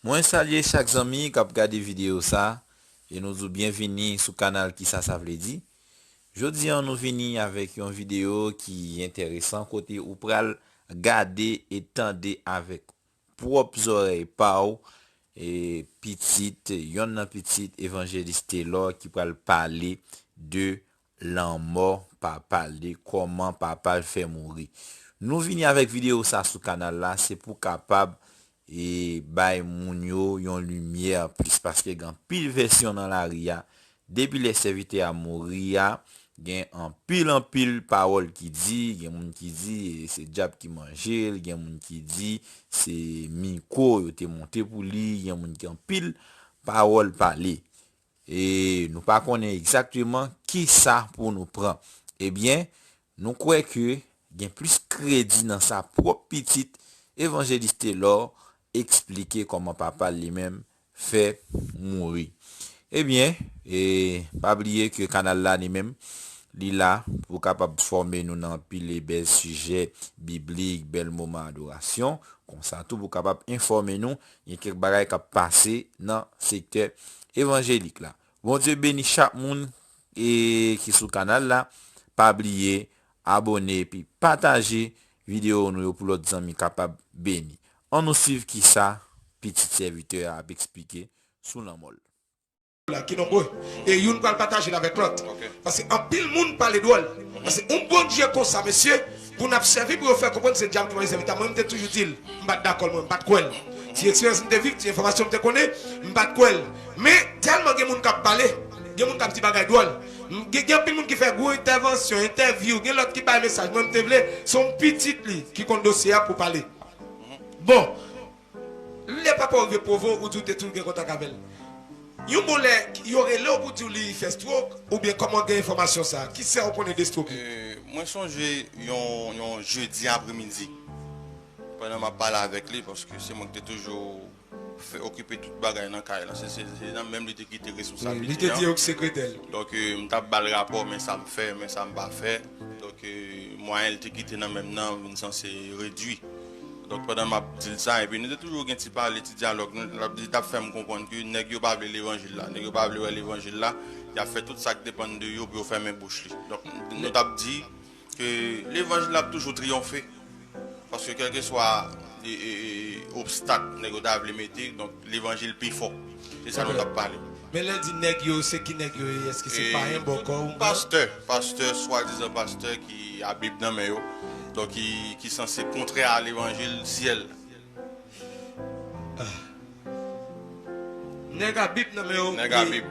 Moi saluer chaque ami qui a regardé vidéo ça et nous vous bienvenue sur le canal qui ça veut dire. Jodi on nous vini avec une vidéo qui est intéressante côté ou pral garder et tendre avec propres oreilles pa et petite yon petite évangéliste là qui pral parler de l'an mort, pas parler comment papa fait mourir. Nous vini avec vidéo ça sur canal là, c'est pour capable et bay moun yo yon lumière plus parce que gan pile version dans la ria depuis les serviteurs à mourir gen en pile parole qui dit gen moun qui dit c'est diable qui mange gen moun qui dit c'est Miko yo te monté pour lui gen moun qui en pile parole parler et nous pas connaît exactement qui ça pour nous prendre. Eh bien nous croyons que gen plus crédit dans sa propre petite évangéliste là expliquer comment papa lui-même fait mourir. Eh bien, pas oublier que le canal là lui-même, il là pour capable former nous dans pile bel sujet biblique, bel moment d'adoration, comme ça tout pour capable informer nous, il y a quelques bagages qui passé dans secteur évangélique là. Bon Dieu bénit chaque monde et qui sur le canal là, pas oublier abonner puis partager vidéo nous pour l'autre amis capable béni. On nous suit qui ça, petit serviteur a expliqué sous l'amol. Qui n'ont et une parle partager avec l'autre. Parce que en pile monde parle d'ol. Parce que un bon Dieu comme ça, monsieur, pour nous servir pour faire comprendre ce diable qui m'a servir. Moi, je toujours dit, je ne d'accord, je ne pas quoi. Si expérience de vie, si information te connais, je ne pas quoi. Mais tellement de monde qui parle, de monde qui dit bagay d'ol. Il y a plein de monde qui fait gros intervention, interview, il y a l'autre qui parle message, moi je te son petit lit qui compte dossier pour parler. Bon, les papas ont pour vous ou tout est tout contact avec. Il y aurait là pour dire qu'il fait stroke ou bien comment gagner information ça. Qui sait on connaît des strokes? Moi songé un jeudi après-midi. Pendant ma parle avec lui parce que c'est moi qui toujours fait occuper toute bagaille dans caille là. C'est même lui qui était responsable. Il était dit au secrétaire. Donc me t'a pas le rapport mais ça me fait mais ça me pas fait. Donc moi elle était quitté dans même temps censé réduit. Donc pendant ma dit ça et puis nous avons toujours un petit parler petit dialogue nous t'a fait me comprendre que nèg yo pas l'évangile là, nèg yo pas l'évangile là, il a fait tout ça qui dépend de yo pour faire mes bouches. Donc nous t'a dit que l'évangile a toujours triomphé parce que quel que soit obstacle nèg yo t'a mettre donc l'évangile plus fort. C'est ça nous t'a parlé. Mais là dit nèg yo c'est qui nèg yo est-ce que c'est pas un bon corps ou pasteur soi-disant pasteur qui a Bible dans main yo. Donc qui censé contrer à l'évangile ciel. Nèg Bible non mais Nèg Bible.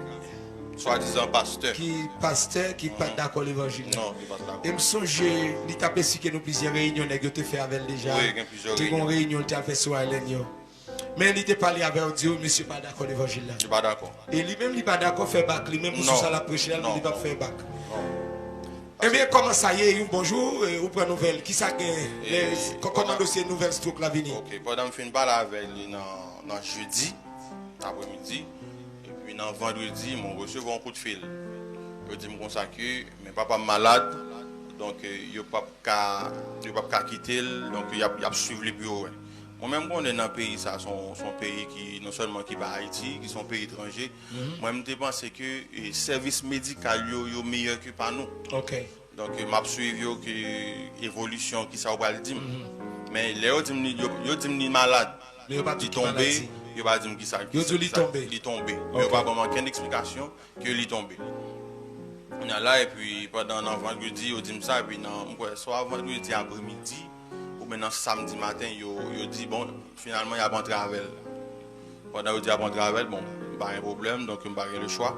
Soi-disant pasteur. Qui pas d'accord l'évangile. Non, qui pas d'accord. Et me songe il t'a que nous plusieurs réunions nèg te fait avec déjà. Oui, il y a plusieurs réunions. Une réunion t'a fait sur Island. Mais il t'a parlé avec Dieu, monsieur pas d'accord l'évangile là. Je suis pas d'accord. Et lui-même il pas d'accord faire bac, lui-même pour ça la prêcher, il pas faire bac. Non. Eh bien, comment ça y est, bonjour, ou prend nouvelle, qui ça gagne, comment dossier nouvelle stroke la venir? Ok, pendant que je parle avec lui dans jeudi, après-midi, et puis dans vendredi, je reçu un coup de fil. Je dis que mais papa malade, donc il ne peut pas quitter, donc il a suivre le bureau. Moi-même, quand on est dans un pays, ça, son pays qui, non seulement qui va à Haïti, qui sont pays étrangers, moi-même, je pense que le service médical est meilleur que par nous. Ok. Donc, je suis suivi l'évolution qui ça va le dire. Mais les autres, ils disent malade. Mais il est tombé, il va dire qui ça. Il est tombé. Il est tombé. Il n'y a pas vraiment aucune explication qu'il est tombé. On est là, et puis pendant vendredi, il dit ça, et puis soit vendredi après-midi, maintenant samedi matin, yo dit bon finalement il y a bon travail. Pendant il dit a bon travail, bon pas un problème donc je pas le choix.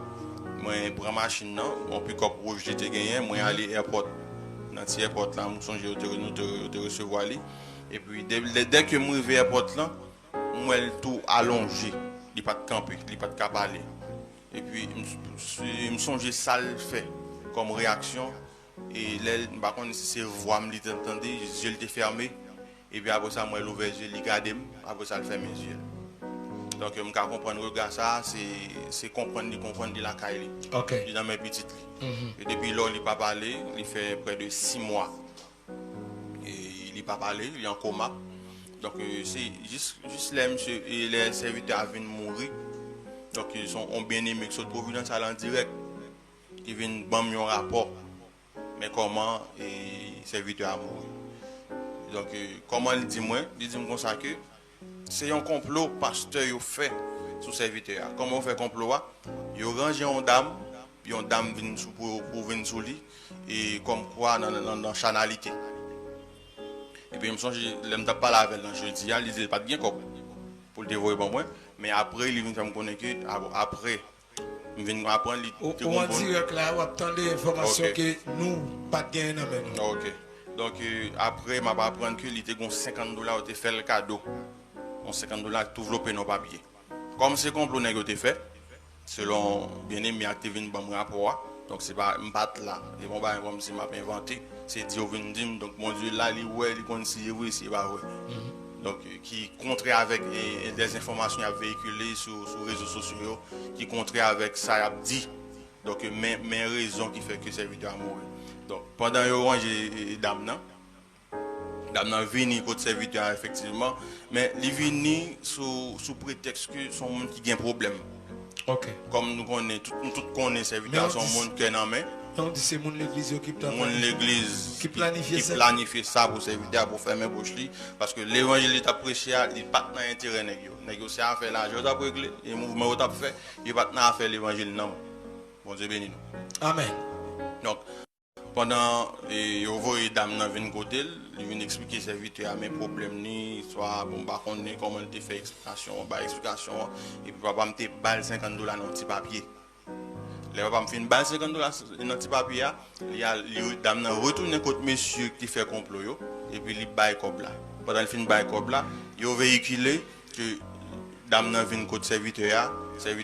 Moi prends machine non, on pick up rouge j'étais gagné, moi aller airport. Dans cet airport là, moi songe de recevoir lui et puis dès que moi arrivé airport là, moi tout allongé, il pas de camper, il pas de cap aller. Et puis me songe ça le fait comme réaction. Et là, par contre, si c'est voix, je l'entendais, je l'ai fermé. Et puis après ça, moi, l'ouvert, je l'ai gardé. Après ça, je ferme mes yeux. Donc, je comprends le regard, ça, c'est comprendre la caille. Ok. Il est dans mes petites lits. Et depuis là, il n'a pas parlé. Il fait près de 6 mois. Et il n'a pas parlé, il est en coma. Donc c'est juste les monsieur et les serviteurs viennent mourir. Donc ils ont bien aimé que ce Providence en direct. Ils viennent bam un rapport. Mais comment les serviteurs a mouru. Donc comment il dit moi, il dit comme ça que c'est un complot pasteur yo fait sous serviteur. Comment on fait complot? Yo range une dame, puis une dame vient pour venir sous lui et comme quoi dans chanalité. Et puis, je me sens que je ne parle pas avec lui jeudi, il dit pas bien pour le dévorer pour moi. Mais après, il vient me connaître que après, il vient apprendre. On direct là, on attend des informations que nous pas gagner dans nous. Ok. Donc après, je vais apprendre que il était $50 il fait le cadeau. $50 tout développer nos papiers. Comme c'est complot négocié fait, selon bien aimé activé une bonne rapport. Donc c'est pas me battre là. Et bon bah comme si m'a inventé. C'est Dieu vient dire donc mon Dieu là il considère oui c'est pas vrai. Donc qui contraire avec des informations à véhiculer sur les réseaux sociaux qui contraire avec ça a dit. Donc mes raisons qui fait que serviteur a mouru. Donc pendant yo ranger dame nan vini côté serviteur effectivement mais il vini sous prétexte que son monde qui a un problème. OK. Comme nous connaissons tout connaît serviteur son monde qui est en main. On dit c'est l'église qui planifie ça pour serviteur pour fermer bouche li parce que l'évangile est apprécié il pas dans intérêt négocier à faire l'argent t'a régler et mouvement t'a fait il pas dans faire l'évangile non. Bon Dieu béni nous. Amen. Donc pendant yo voye dame nan vinn côté il vient expliquer serviteur mes problèmes ni soit bon ba connait comment il te fait explication et puis papa me te balle $50 dans petit papier. Les papa me fait une balle $50 dans petit papier il y a dame nan retourner côté monsieur qui fait complot yo et puis il bail cob là. Pendant il fin bail cob là, yo véhiculer que dame nan vinn côté serviteur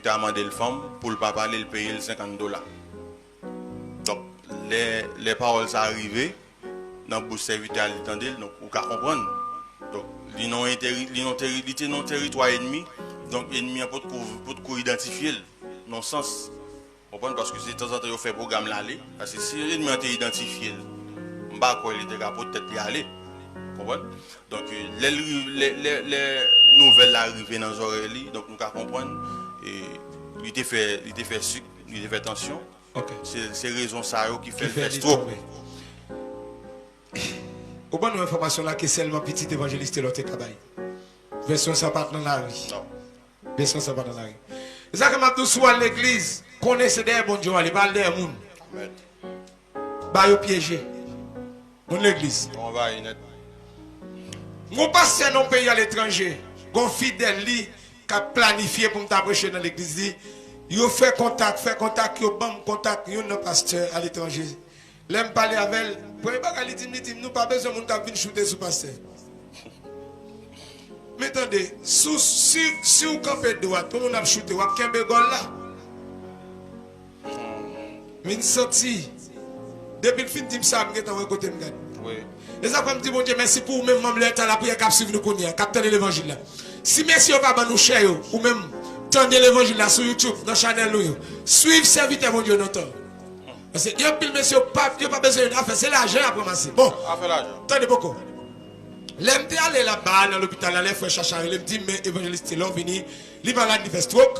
a mandé le femme pour le papa aller le payer $50. Donc les paroles sont arrivées dans le serviteur l'entendait donc vous pouvez comprendre donc ils n'ont territoire ennemi donc ennemi pour identifier non sens comprendre parce que c'est de temps en temps on fait programme l'aller parce que si l'ennemi a identifié on va quoi il était capable peut-être y aller comprendre donc les nouvelles arrivées dans les oreilles donc nous pouvons comprendre et il était fait sucre il était fait tension. Okay. C'est raison ça qui fait le trop. Au bon information là que seulement petit évangéliste l'autre cabaye. Version ça pas dans la rue. Non. Version ça pas dans la rue. Ça que m'a tout soit l'église connaissez des bon Dieu, il parle des monde. Amen. Ba yo piégé. Mon l'église. On va y net. Mon pasteur dans pays à l'étranger, gon fidèle li qui a planifié pour m'approcher dans l'église. Yo fait contact, yo bam contact, yo non pasteur à l'étranger. L'aime parler avec elle. Premier bagage il dit nous pas besoin moun ka venir shooter sous pasteur. Mais attendez, si vous campez droit, tout le monde a shooté, vous avez kembe gol là. Mais sorti depuis le fin de ça, je suis côté de oui. Et ça comme dit bon Dieu merci pour même membre l'état la prière qui suivre nous connaît, capteur de l'évangile là. Si messieurs pas nous cher ou même tendez l'évangile là sur YouTube, dans la chaîne nous. Suivre serviteur mon Dieu notre. Parce que y a pile monsieur pas besoin de faire c'est l'argent à ramasser. Bon. À faire l'argent. Attendez beaucoup. L'aime aller là-bas dans l'hôpital là les frères chercher, il me dit mais évangéliste là venu, il malade il fait stroke.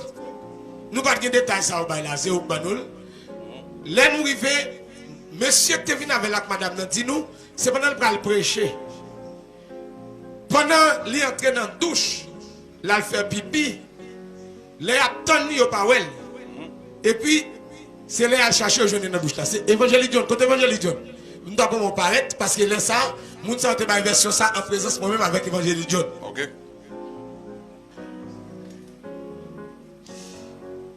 Nous pas de détails ça au bail là, c'est au banol. Là nous arrivé monsieur qui venu avec la madame dit nous, c'est pendant le pral prêcher. Pendant il entrer dans la douche, là il fait pipi. Les attendus au Powell. Et puis, c'est les à chercher aujourd'hui dans la douche. C'est Évangélie John. Côté Évangélie John. Nous devons paraître parce que là, ça, nous sommes en version ça en présence moi-même avec Évangélie John. Ok.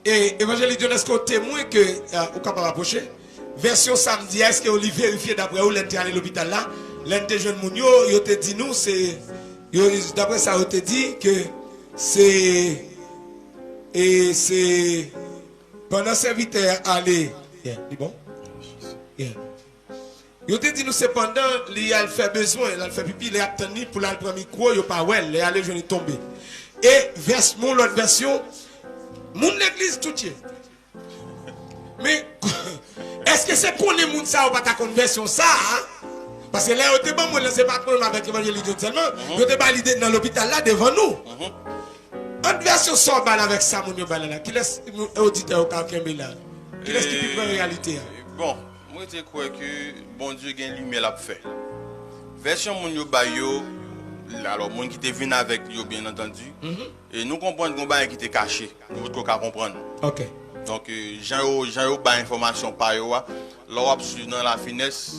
Et Évangélie John, est-ce qu'on témoin que vous capable approcher? Version samedi, est-ce que vous vérifiez d'après où l'entité à l'hôpital là? L'entité jeune Mounio, il te dit nous, c'est. D'après ça, il te dit que c'est. Et c'est pendant serviteur aller. C'est bon? Yo te dit nous c'est pendant il a fait besoin, il a fait pipi, il a tenu pour la prendre micro, il pas ouais, il aller venir tomber. Et mon l'autre version, mon l'église tout est. Mais est-ce que c'est qu'on est moun ça ou pas ta conversion ça? Parce que là, on était bon, moi, c'est pas problème avec l'évangile seulement. On était validé dans l'hôpital là devant nous. En version sorte avec ça, mon yo là. Qui laisse auditeur au quelqu'un là. Qui laisse qui peut réalité. Bon, moi je crois que bon Dieu gagne lumière l'a fait. Version mon yo bayo alors monde qui était venu avec yo bien entendu. Et nous comprenons qu'on bail qui était caché. Nous faut comprendre. OK. Donc Jean ba information par yo là on suit dans la finesse.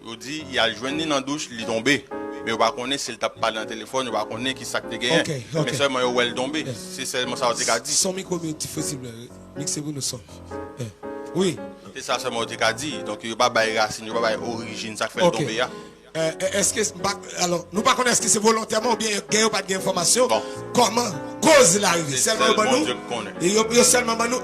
On dit il a joindre dans douche, il est tombé. Mais on va connaître s'il tape pas dans le téléphone, on va connaître qui ça te gagne. Mais seulement il est tombé. C'est seulement ça on dit. Son micro possible. Mixez-vous nous son. Oui. C'est ça seulement on dit. Donc il pas bail racine, il pas bail origine ça fait tomber là. Est-ce que alors nous pas connaître est-ce que c'est volontairement ou bien gagne pas d'information bon. Comment cause l'arrivée seulement nous et seulement nous